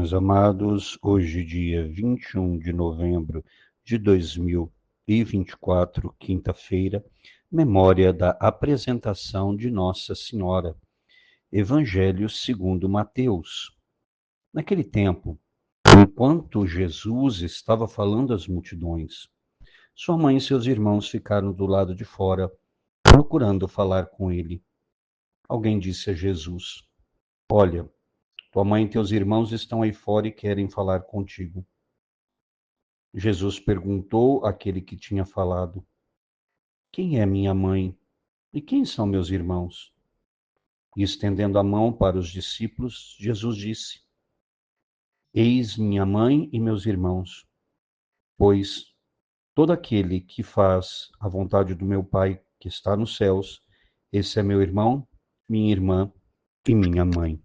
Meus amados, hoje, dia 21 de novembro de 2024, quinta-feira, memória da apresentação de Nossa Senhora, Evangelho segundo Mateus. Naquele tempo, enquanto Jesus estava falando às multidões, sua mãe e seus irmãos ficaram do lado de fora, procurando falar com ele. Alguém disse a Jesus: Olha, tua mãe e teus irmãos estão aí fora e querem falar contigo. Jesus perguntou àquele que tinha falado: Quem é minha mãe e quem são meus irmãos? E estendendo a mão para os discípulos, Jesus disse: Eis minha mãe e meus irmãos, pois todo aquele que faz a vontade do meu Pai que está nos céus, esse é meu irmão, minha irmã e minha mãe.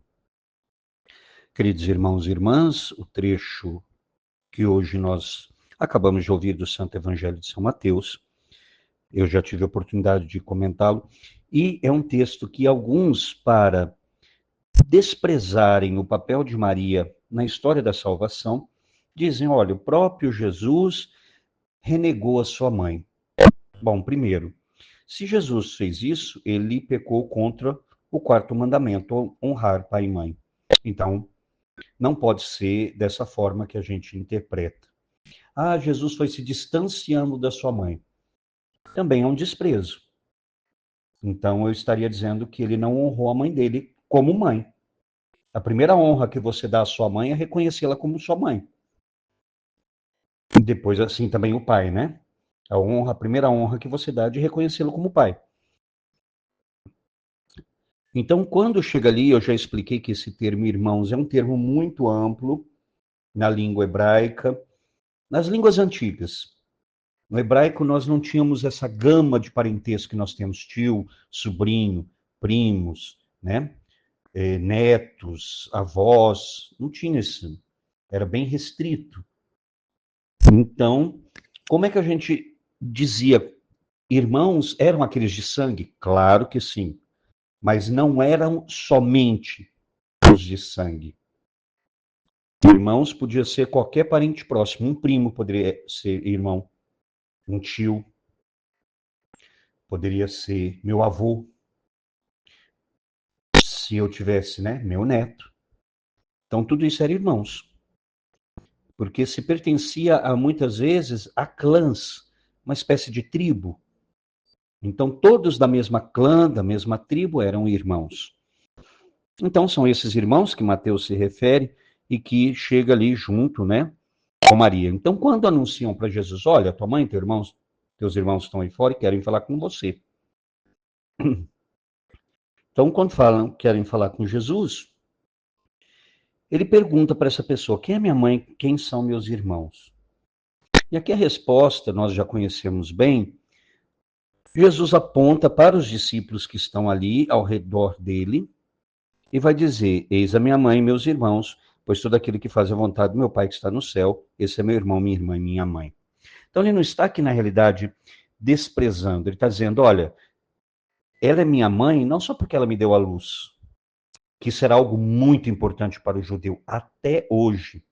Queridos irmãos e irmãs, o trecho que hoje nós acabamos de ouvir do Santo Evangelho de São Mateus, eu já tive a oportunidade de comentá-lo, e é um texto que alguns, para desprezarem o papel de Maria na história da salvação, dizem, olha, o próprio Jesus renegou a sua mãe. Bom, primeiro, se Jesus fez isso, ele pecou contra o quarto mandamento, honrar pai e mãe. Então, não pode ser dessa forma que a gente interpreta. Ah, Jesus foi se distanciando da sua mãe. Também é um desprezo. Então, eu estaria dizendo que ele não honrou a mãe dele como mãe. A primeira honra que você dá à sua mãe é reconhecê-la como sua mãe. E depois, assim, também o pai, né? A primeira honra que você dá é de reconhecê-lo como pai. Então, quando chega ali, eu já expliquei que esse termo irmãos é um termo muito amplo na língua hebraica, nas línguas antigas. No hebraico, nós não tínhamos essa gama de parentesco que nós temos, tio, sobrinho, primos, né? Netos, avós, não tinha isso. Era bem restrito. Então, como é que a gente dizia? Irmãos eram aqueles de sangue? Claro que sim. Mas não eram somente os de sangue. Irmãos podia ser qualquer parente próximo. Um primo poderia ser irmão. Um tio poderia ser meu avô. Se eu tivesse, né, meu neto. Então, tudo isso era irmãos. Porque se pertencia, muitas vezes, a clãs, uma espécie de tribo. Então, todos da mesma clã, da mesma tribo, eram irmãos. Então, são esses irmãos que Mateus se refere e que chega ali junto, né, com Maria. Então, quando anunciam para Jesus, olha, tua mãe e teus irmãos estão aí fora e querem falar com você. Então, quando querem falar com Jesus, ele pergunta para essa pessoa, quem é minha mãe, quem são meus irmãos? E aqui a resposta nós já conhecemos bem. Jesus aponta para os discípulos que estão ali ao redor dele e vai dizer, eis a minha mãe e meus irmãos, pois todo aquele que faz a vontade do meu Pai que está no céu, esse é meu irmão, minha irmã e minha mãe. Então ele não está aqui, na realidade, desprezando, ele está dizendo, olha, ela é minha mãe não só porque ela me deu a luz, que será algo muito importante para o judeu até hoje.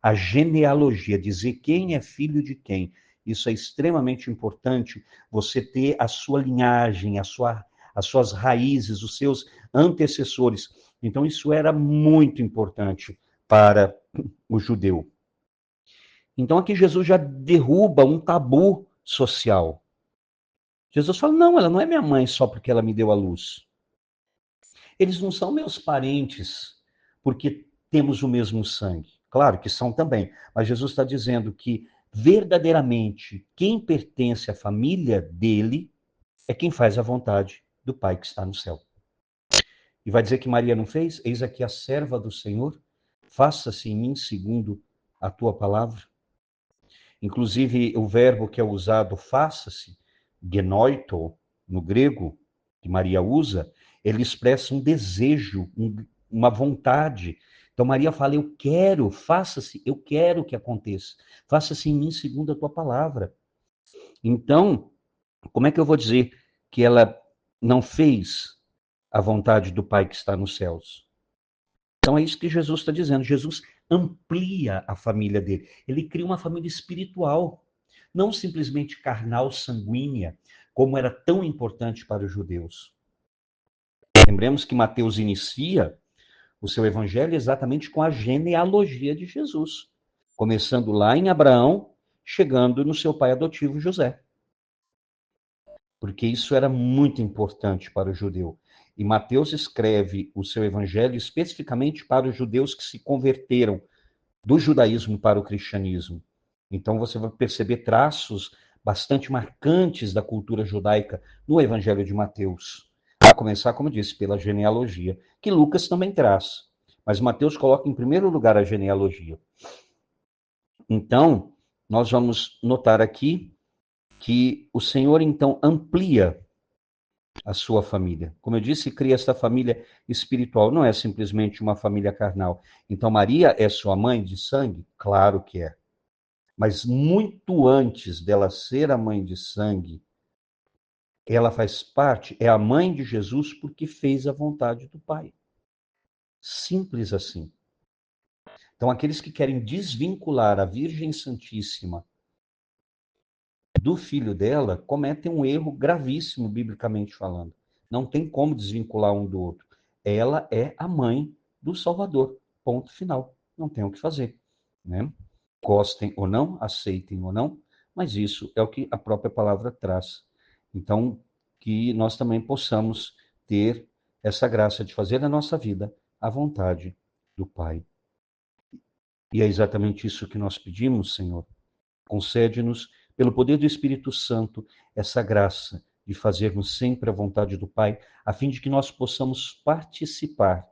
A genealogia, dizer quem é filho de quem, isso é extremamente importante, você ter a sua linhagem, as suas raízes, os seus antecessores. Então, isso era muito importante para o judeu. Então, aqui Jesus já derruba um tabu social. Jesus fala, não, ela não é minha mãe só porque ela me deu a luz. Eles não são meus parentes porque temos o mesmo sangue. Claro que são também, mas Jesus está dizendo que verdadeiramente quem pertence à família dele é quem faz a vontade do Pai que está no céu. E vai dizer que Maria não fez? Eis aqui a serva do Senhor, faça-se em mim segundo a tua palavra. Inclusive, o verbo que é usado, faça-se, genoito, no grego, que Maria usa, ele expressa um desejo, uma vontade. Então, Maria fala, eu quero, faça-se, eu quero que aconteça. Faça-se em mim segundo a tua palavra. Então, como é que eu vou dizer que ela não fez a vontade do Pai que está nos céus? Então, é isso que Jesus está dizendo. Jesus amplia a família dele. Ele cria uma família espiritual, não simplesmente carnal, sanguínea, como era tão importante para os judeus. Lembremos que Mateus inicia o seu evangelho exatamente com a genealogia de Jesus, começando lá em Abraão, chegando no seu pai adotivo José. Porque isso era muito importante para o judeu. E Mateus escreve o seu evangelho especificamente para os judeus que se converteram do judaísmo para o cristianismo. Então você vai perceber traços bastante marcantes da cultura judaica no evangelho de Mateus. A começar, como eu disse, pela genealogia, que Lucas também traz. Mas Mateus coloca em primeiro lugar a genealogia. Então, nós vamos notar aqui que o Senhor, então, amplia a sua família. Como eu disse, cria esta família espiritual, não é simplesmente uma família carnal. Então, Maria é sua mãe de sangue? Claro que é. Mas muito antes dela ser a mãe de sangue, ela faz parte, é a mãe de Jesus porque fez a vontade do Pai. Simples assim. Então, aqueles que querem desvincular a Virgem Santíssima do filho dela cometem um erro gravíssimo, biblicamente falando. Não tem como desvincular um do outro. Ela é a mãe do Salvador. Ponto final. Não tem o que fazer. Né? Gostem ou não, aceitem ou não, mas isso é o que a própria palavra traz. Então, que nós também possamos ter essa graça de fazer na nossa vida a vontade do Pai. E é exatamente isso que nós pedimos, Senhor. Concede-nos, pelo poder do Espírito Santo, essa graça de fazermos sempre a vontade do Pai, a fim de que nós possamos participar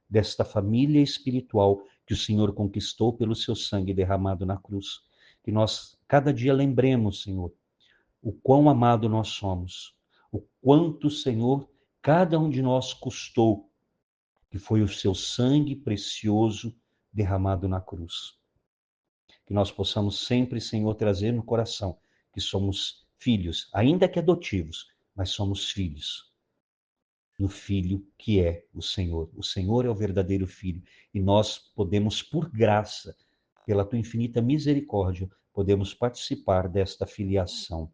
desta família espiritual que o Senhor conquistou pelo seu sangue derramado na cruz. Que nós, cada dia, lembremos, Senhor, o quão amado nós somos, o quanto, Senhor, cada um de nós custou, que foi o seu sangue precioso derramado na cruz. Que nós possamos sempre, Senhor, trazer no coração que somos filhos, ainda que adotivos, mas somos filhos do Filho que é o Senhor. O Senhor é o verdadeiro Filho e nós podemos, por graça, pela tua infinita misericórdia, podemos participar desta filiação.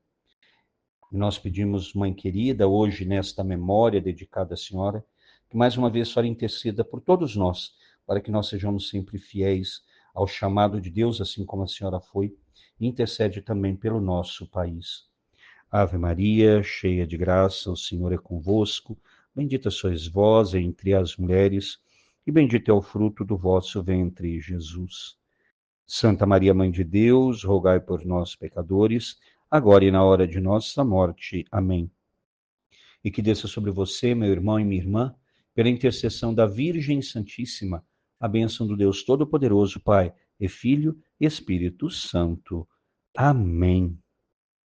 E nós pedimos, Mãe querida, hoje nesta memória dedicada à Senhora, que mais uma vez a interceda por todos nós, para que nós sejamos sempre fiéis ao chamado de Deus, assim como a Senhora foi, e intercede também pelo nosso país. Ave Maria, cheia de graça, o Senhor é convosco, bendita sois vós entre as mulheres, e bendito é o fruto do vosso ventre, Jesus. Santa Maria, Mãe de Deus, rogai por nós, pecadores, agora e na hora de nossa morte. Amém. E que desça sobre você, meu irmão e minha irmã, pela intercessão da Virgem Santíssima, a bênção do Deus Todo-Poderoso, Pai, e Filho e Espírito Santo. Amém.